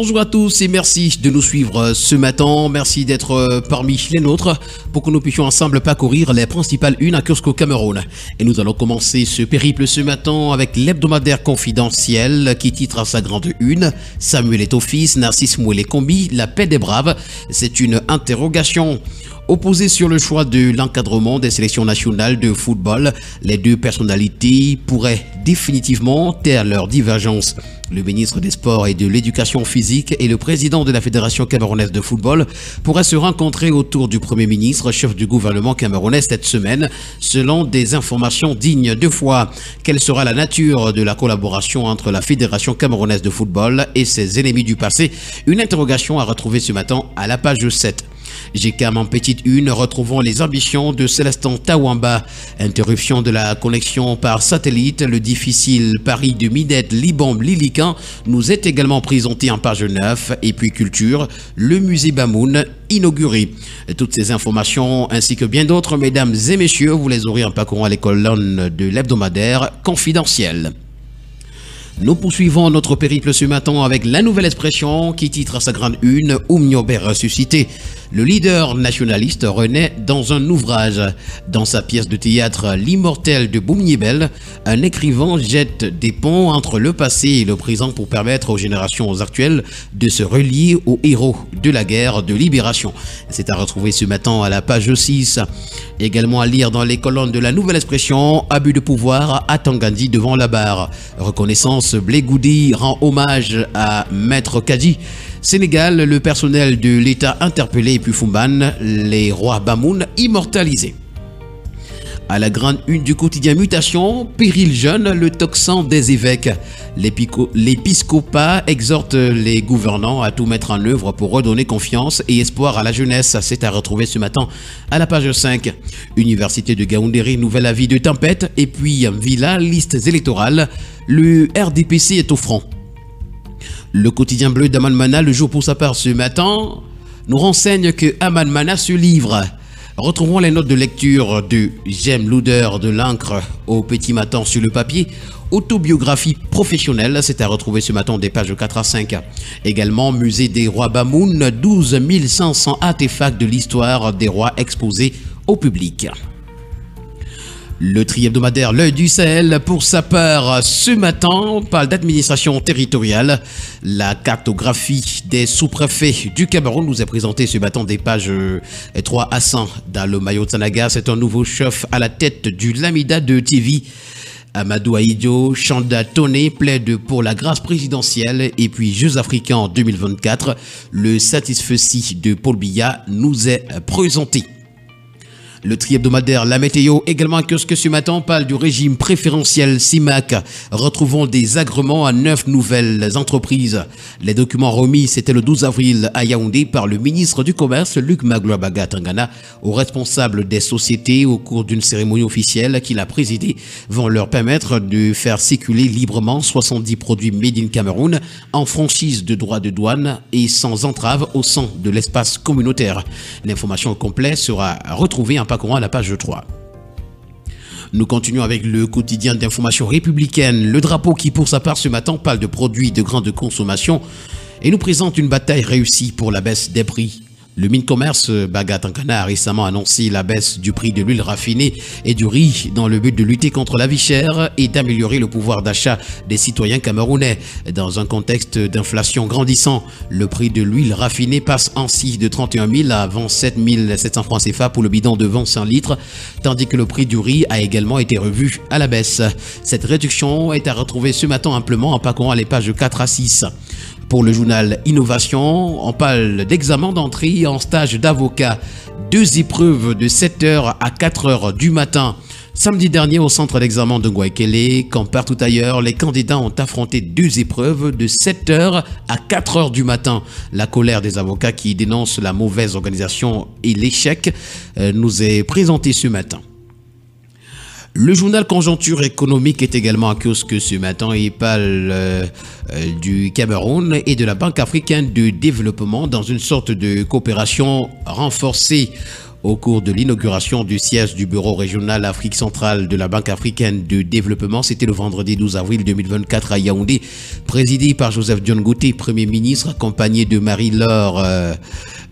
Bonjour à tous et merci de nous suivre ce matin. Merci d'être parmi les nôtres pour que nous puissions ensemble parcourir les principales unes à kiosque au Cameroun. Et nous allons commencer ce périple ce matin avec l'hebdomadaire confidentiel qui titre à sa grande une Samuel Eto'o, Narcisse Mouélé Kombi, la paix des braves. C'est une interrogation. Opposés sur le choix de l'encadrement des sélections nationales de football, les deux personnalités pourraient définitivement taire leur divergence. Le ministre des Sports et de l'Éducation physique et le président de la Fédération camerounaise de football pourraient se rencontrer autour du Premier ministre, chef du gouvernement camerounais cette semaine, selon des informations dignes de foi. Quelle sera la nature de la collaboration entre la Fédération camerounaise de football et ses ennemis du passé? Une interrogation à retrouver ce matin à la page 7. GCAM en petite une, retrouvons les ambitions de Célestin Tawamba. Interruption de la connexion par satellite, le difficile pari de Minette Libombe-Lilican nous est également présenté en page 9. Et puis culture, le musée Bamoun inauguré. Toutes ces informations ainsi que bien d'autres, mesdames et messieurs, vous les aurez en parcourant les colonnes de l'hebdomadaire confidentiel. Nous poursuivons notre périple ce matin avec la nouvelle expression qui titre à sa grande une Oumniobé ressuscité. Le leader nationaliste renaît dans un ouvrage. Dans sa pièce de théâtre L'immortel de Boumniébel, un écrivain jette des ponts entre le passé et le présent pour permettre aux générations actuelles de se relier aux héros de la guerre de libération. C'est à retrouver ce matin à la page 6. Également à lire dans les colonnes de la nouvelle expression abus de pouvoir à Tangandi devant la barre. Reconnaissance, Blé Goudi rend hommage à Maître Kadi. Sénégal, le personnel de l'État interpellé et puis Fumban, les rois Bamoun immortalisés. À la grande une du quotidien Mutation, péril jeune, le tocsin des évêques. L'épiscopat exhorte les gouvernants à tout mettre en œuvre pour redonner confiance et espoir à la jeunesse. C'est à retrouver ce matin à la page 5. Université de Gaoundéré, nouvel avis de tempête. Et puis Villa, listes électorales. Le RDPC est au front. Le quotidien bleu d'Aman Mana, le jour pour sa part ce matin, nous renseigne que Aman Mana se livre. Retrouvons les notes de lecture de J'aime l'odeur de l'encre au petit matin sur le papier. Autobiographie professionnelle, c'est à retrouver ce matin des pages 4 à 5. Également, musée des rois Bamoun, 12 500 artefacts de l'histoire des rois exposés au public. Le tri-hebdomadaire L'Œil du Sahel, pour sa part, ce matin, parle d'administration territoriale. La cartographie des sous-préfets du Cameroun nous est présentée ce matin des pages 3 à 100. Dans le maillot Tanaga, c'est un nouveau chef à la tête du Lamida de TV. Amadou Aïdio, Chanda Toné plaide pour la grâce présidentielle et puis Jeux africains en 2024. Le satisfecit de Paul Biya nous est présenté. Le tri-hebdomadaire La Météo, également que ce matin, parle du régime préférentiel CIMAC. Retrouvons des agréments à 9 nouvelles entreprises. Les documents remis, c'était le 12 avril à Yaoundé par le ministre du Commerce, Luc Magloabaga Tangana, aux responsables des sociétés au cours d'une cérémonie officielle qu'il a présidée, vont leur permettre de faire circuler librement 70 produits made in Cameroun en franchise de droits de douane et sans entrave au sein de l'espace communautaire. L'information complète sera retrouvée en parcourant à la page 3. Nous continuons avec le quotidien d'information républicaine. Le Drapeau qui, pour sa part, ce matin, parle de produits de grande consommation et nous présente une bataille réussie pour la baisse des prix. Le Mincommerce Baga-Tangana a récemment annoncé la baisse du prix de l'huile raffinée et du riz dans le but de lutter contre la vie chère et d'améliorer le pouvoir d'achat des citoyens camerounais. Dans un contexte d'inflation grandissant, le prix de l'huile raffinée passe ainsi de 31 000 à 27 700 francs CFA pour le bidon de 25 litres, tandis que le prix du riz a également été revu à la baisse. Cette réduction est à retrouver ce matin amplement en parcourant les pages 4 à 6. Pour le journal Innovation, on parle d'examen d'entrée en stage d'avocat. 2 épreuves de 7h à 4h du matin. Samedi dernier, au centre d'examen de Ngouaikele, comme partout ailleurs, les candidats ont affronté 2 épreuves de 7h à 4h du matin. La colère des avocats qui dénoncent la mauvaise organisation et l'échec nous est présentée ce matin. Le journal Conjoncture économique est également à kiosque ce matin et parle du Cameroun et de la Banque africaine de développement dans une sorte de coopération renforcée au cours de l'inauguration du siège du bureau régional Afrique centrale de la Banque africaine de développement. C'était le vendredi 12 avril 2024 à Yaoundé, présidé par Joseph John Gouté, Premier ministre, accompagné de Marie-Laure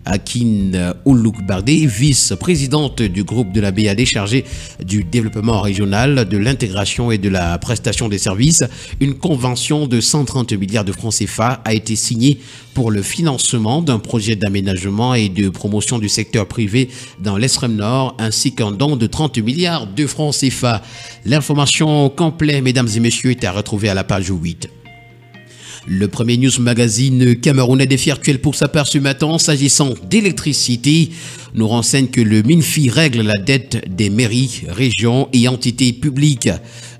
Akin Oulouk-Bardé, vice-présidente du groupe de la BAD chargée du développement régional, de l'intégration et de la prestation des services. Une convention de 130 milliards de francs CFA a été signée pour le financement d'un projet d'aménagement et de promotion du secteur privé dans l'extrême nord, ainsi qu'un don de 30 milliards de francs CFA. L'information complète, mesdames et messieurs, est à retrouver à la page 8. Le premier news magazine camerounais Défi Actuel pour sa part ce matin, s'agissant d'électricité, nous renseigne que le MINFI règle la dette des mairies, régions et entités publiques.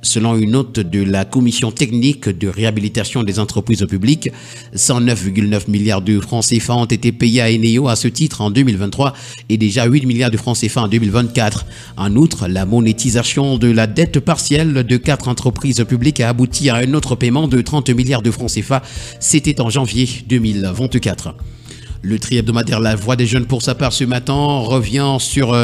Selon une note de la Commission technique de réhabilitation des entreprises publiques, 109,9 milliards de francs CFA ont été payés à Eneo à ce titre en 2023 et déjà 8 milliards de francs CFA en 2024. En outre, la monétisation de la dette partielle de 4 entreprises publiques a abouti à un autre paiement de 30 milliards de francs CFA. C'était en janvier 2024. Le tri-hebdomadaire La Voix des Jeunes pour sa part ce matin revient sur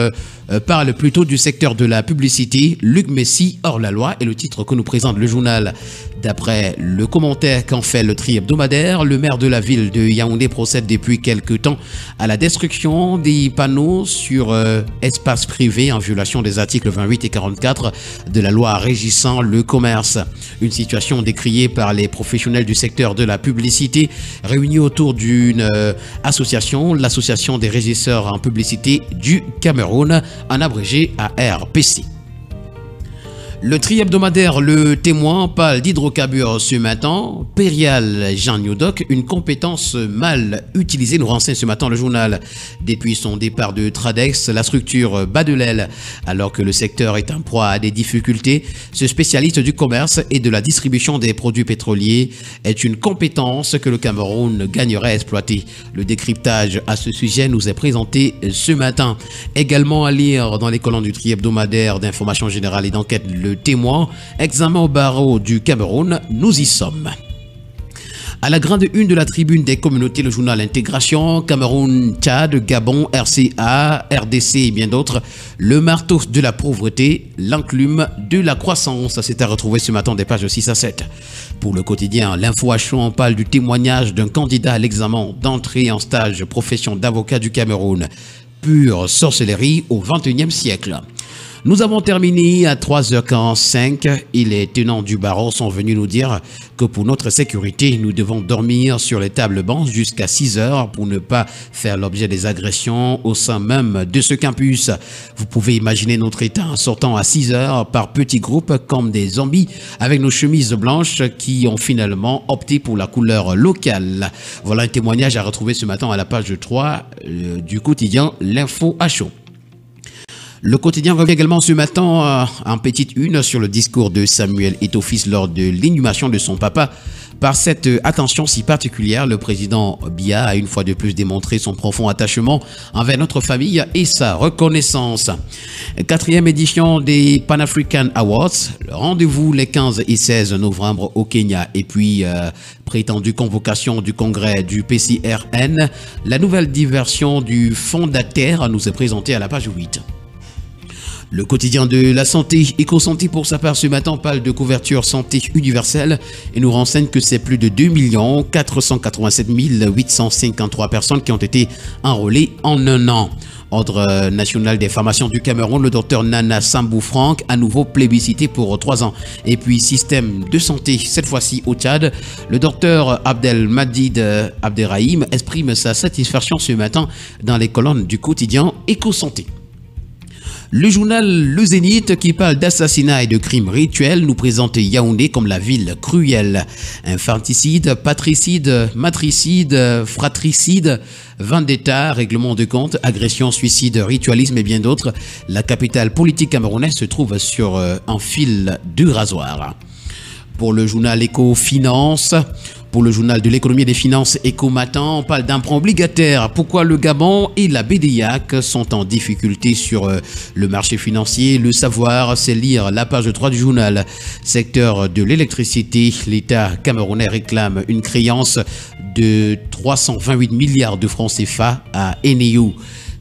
parle plutôt du secteur de la publicité. Luc Messi hors la loi est le titre que nous présente le journal. D'après le commentaire qu'en fait le tri-hebdomadaire, le maire de la ville de Yaoundé procède depuis quelques temps à la destruction des panneaux sur espace privé en violation des articles 28 et 44 de la loi régissant le commerce. Une situation décriée par les professionnels du secteur de la publicité réunis autour d'une association, l'association des régisseurs en publicité du Cameroun, en abrégé ARPC. Le tri-hebdomadaire Le Témoin parle d'hydrocarbures ce matin. Périal Jean Newdoc, une compétence mal utilisée, nous renseigne ce matin le journal. Depuis son départ de Tradex, la structure bat de l'aile. Alors que le secteur est en proie à des difficultés, ce spécialiste du commerce et de la distribution des produits pétroliers est une compétence que le Cameroun gagnerait à exploiter. Le décryptage à ce sujet nous est présenté ce matin. Également à lire dans les colonnes du tri-hebdomadaire d'information générale et d'enquête Le Témoin, examen au barreau du Cameroun, nous y sommes. À la grande une de la tribune des communautés, le journal Intégration, Cameroun, Tchad, Gabon, RCA, RDC et bien d'autres, le marteau de la pauvreté, l'enclume de la croissance, c'est à retrouver ce matin des pages 6 à 7. Pour le quotidien, l'Info à chaud, on parle du témoignage d'un candidat à l'examen d'entrée en stage profession d'avocat du Cameroun. Pure sorcellerie au XXIe siècle. Nous avons terminé à 3h45 et les tenants du barreau sont venus nous dire que pour notre sécurité, nous devons dormir sur les tables bancs jusqu'à 6h pour ne pas faire l'objet des agressions au sein même de ce campus. Vous pouvez imaginer notre état en sortant à 6h par petits groupes comme des zombies avec nos chemises blanches qui ont finalement opté pour la couleur locale. Voilà un témoignage à retrouver ce matin à la page 3 du quotidien L'Info à chaud. Le quotidien revient également ce matin en petite une sur le discours de Samuel Eto'o-Fils lors de l'inhumation de son papa. Par cette attention si particulière, le président Biya a une fois de plus démontré son profond attachement envers notre famille et sa reconnaissance. 4e édition des Pan African Awards, rendez-vous les 15 et 16 novembre au Kenya et puis prétendue convocation du congrès du PCRN. La nouvelle diversion du fondateur nous est présentée à la page 8. Le quotidien de la santé, Eco-Santé pour sa part ce matin parle de couverture santé universelle et nous renseigne que c'est plus de 2 487 853 personnes qui ont été enrôlées en un an. Ordre national des pharmaciens du Cameroun, le docteur Nana Sambou Franck, à nouveau plébiscité pour 3 ans. Et puis système de santé, cette fois-ci au Tchad, le docteur Abdelmadid Abderrahim exprime sa satisfaction ce matin dans les colonnes du quotidien Eco-Santé. Le journal Le Zénith, qui parle d'assassinats et de crimes rituels, nous présente Yaoundé comme la ville cruelle. Infanticide, patricide, matricide, fratricide, vendetta, règlement de compte, agression, suicide, ritualisme et bien d'autres. La capitale politique camerounaise se trouve sur un fil de rasoir. Pour le journal Éco-Finance, pour le journal de l'économie et des finances Éco-Matin, on parle d'emprunt obligataire. Pourquoi le Gabon et la BDIAC sont en difficulté sur le marché financier? Le savoir, c'est lire la page 3 du journal. Secteur de l'électricité, l'État camerounais réclame une créance de 328 milliards de francs CFA à Eneo.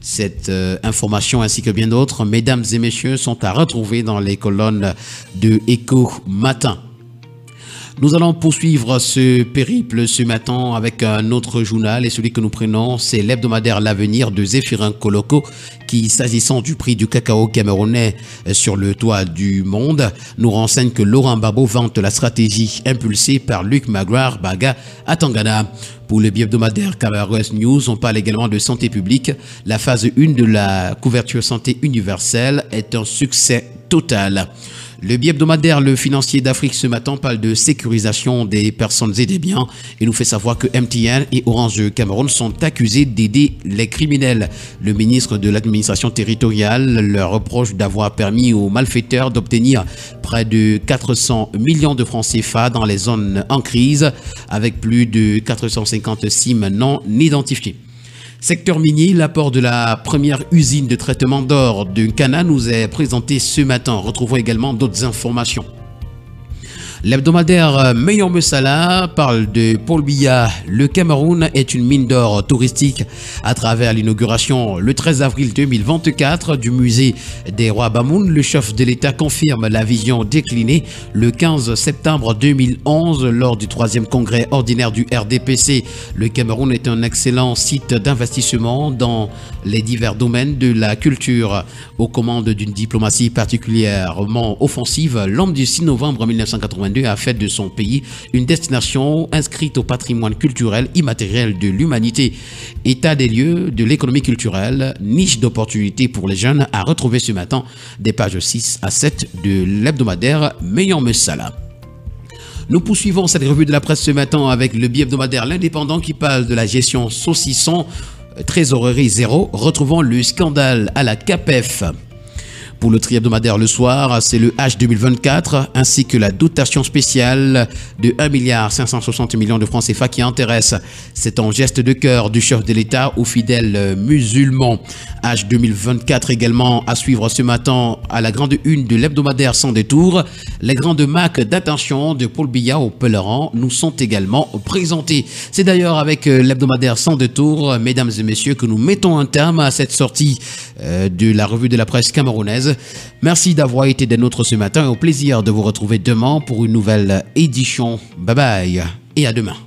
Cette information ainsi que bien d'autres, mesdames et messieurs, sont à retrouver dans les colonnes de Écho Matin. Nous allons poursuivre ce périple ce matin avec un autre journal et celui que nous prenons, c'est l'hebdomadaire L'Avenir de Zéphirin Koloko qui, s'agissant du prix du cacao camerounais sur le toit du monde, nous renseigne que Laurent Gbagbo vante la stratégie impulsée par Luc Magrar Baga à Tangana. Pour le bi-hebdomadaire Cameroun News, on parle également de santé publique. La phase 1 de la couverture santé universelle est un succès total. Le bi-hebdomadaire Le Financier d'Afrique ce matin parle de sécurisation des personnes et des biens et nous fait savoir que MTN et Orange Cameroun sont accusés d'aider les criminels. Le ministre de l'administration territoriale leur reproche d'avoir permis aux malfaiteurs d'obtenir près de 400 millions de francs CFA dans les zones en crise avec plus de 450 SIM non identifiés. Secteur minier, l'apport de la première usine de traitement d'or de Cana nous est présenté ce matin. Retrouvons également d'autres informations. L'hebdomadaire Meilleur Messala parle de Paul Biya. Le Cameroun est une mine d'or touristique à travers l'inauguration le 13 avril 2024 du musée des rois Bamoun. Le chef de l'État confirme la vision déclinée le 15 septembre 2011 lors du 3e congrès ordinaire du RDPC. Le Cameroun est un excellent site d'investissement dans les divers domaines de la culture. Aux commandes d'une diplomatie particulièrement offensive, l'homme du 6 novembre 1982 a fait de son pays une destination inscrite au patrimoine culturel immatériel de l'humanité. État des lieux de l'économie culturelle, niche d'opportunités pour les jeunes à retrouver ce matin des pages 6 à 7 de l'hebdomadaire Meilleur Messala. Nous poursuivons cette revue de la presse ce matin avec le bi-hebdomadaire L'Indépendant qui parle de la gestion saucisson, trésorerie zéro. Retrouvons le scandale à la CAPEF. Pour le tri-hebdomadaire le soir, c'est le H 2024 ainsi que la dotation spéciale de 1,560 milliard de francs CFA qui intéresse. C'est un geste de cœur du chef de l'État aux fidèles musulmans. H 2024 également à suivre ce matin à la grande une de l'hebdomadaire Sans Détour. Les grandes marques d'attention de Paul Biya aux pèlerins nous sont également présentées. C'est d'ailleurs avec l'hebdomadaire Sans Détour, mesdames et messieurs, que nous mettons un terme à cette sortie de la revue de la presse camerounaise. Merci d'avoir été des nôtres ce matin et au plaisir de vous retrouver demain pour une nouvelle édition. Bye bye et à demain.